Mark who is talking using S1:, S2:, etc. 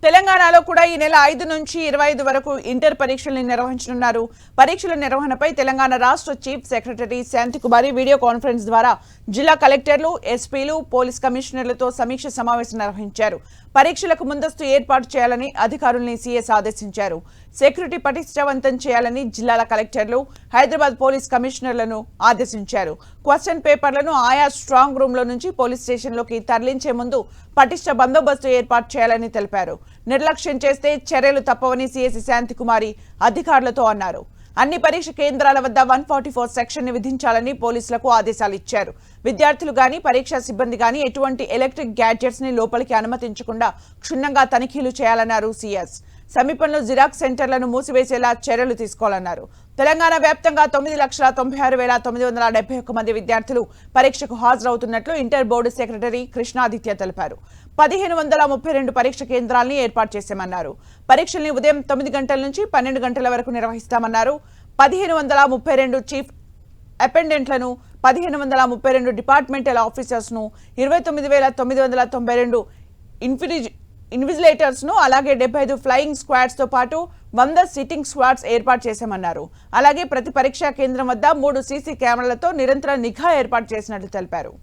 S1: తెలంగాణలో కూడా ఈ నెల 5 నుంచి 25 వరకు ఇంటర్ పరీక్షలు నిర్వహించనున్నారు. పరీక్షల నిర్వహణపై తెలంగాణ రాష్ట్ర chief secretary Santhi Kumari video conference ద్వారా జిల్లా కలెక్టర్లు, ఎస్పీలు, పోలీస్ కమిషనర్లతో సమీక్ష సమావేశం నిర్వహించారు. పరీక్షలకు ముందస్తు ఏర్పాటు చేయాలని అధికారుల్ని సీఎస్ ఆదేశించారు. సెక్యూరిటీ పటిష్టవంతం చేయాలని జిల్లాల కలెక్టర్లు, హైదరాబాద్ పోలీస్ కమిషనర్లను ఆదేశించారు. క్వశ్చన్ పేపర్లను ఆయా స్ట్రాంగ్ రూమ్ లో నుంచి పోలీస్ స్టేషన్లోకి తరలించే ముందు పటిష్ట బందోబస్తు ఏర్పాటు చేయాలని తెలిపారు. నిర్లక్ష్యం చేస్తే చర్యలు తప్పవని సీఎస్ శాంతికుమారి అధికారులతో అన్నారు. అన్ని పరీక్ష కేంద్రాల వద్ద 144 సెక్షన్ ని విధించాలని పోలీసులకు ఆదేశాలు ఇచ్చారు. విద్యార్థులు గాని, పరీక్షా సిబ్బంది గాని ఎటువంటి ఎలక్ట్రిక్ గ్యాడ్జెట్స్ ని లోపలికి అనుమతించకుండా క్షుణ్ణంగా తనిఖీలు చేయాలన్నారు సీఎస్. సమీపంలో జిరాక్స్ సెంటర్లను మూసివేసేలా చర్యలు తీసుకోవాలన్నారు. తెలంగాణ వ్యాప్తంగా 9,96,971 మంది విద్యార్థులు పరీక్షకు హాజరవుతున్నట్లు ఇంటర్ బోర్డు సెక్రటరీ కృష్ణాదిత్య తెలిపారు. 1,532 పరీక్ష కేంద్రాలని ఏర్పాటు చేశామన్నారు. పరీక్షల్ని ఉదయం 9 గంటల నుంచి 12 గంటల వరకు నిర్వహిస్తామన్నారు. 1,532 చీఫ్ అటెండెంట్లను, 1,532 డిపార్ట్మెంటల్ ఆఫీసర్స్ ను, 29,992 ఇన్విజిలేటర్స్ ను, అలాగే 75 ఫ్లయింగ్ స్క్వాడ్స్ తో పాటు 100 సిట్టింగ్ స్క్వాడ్స్ ఏర్పాటు చేశామన్నారు. అలాగే ప్రతి పరీక్షా కేంద్రం వద్ద 3 సీసీ కెమెరాలతో నిరంతర నిఘా ఏర్పాటు చేసినట్లు తెలిపారు.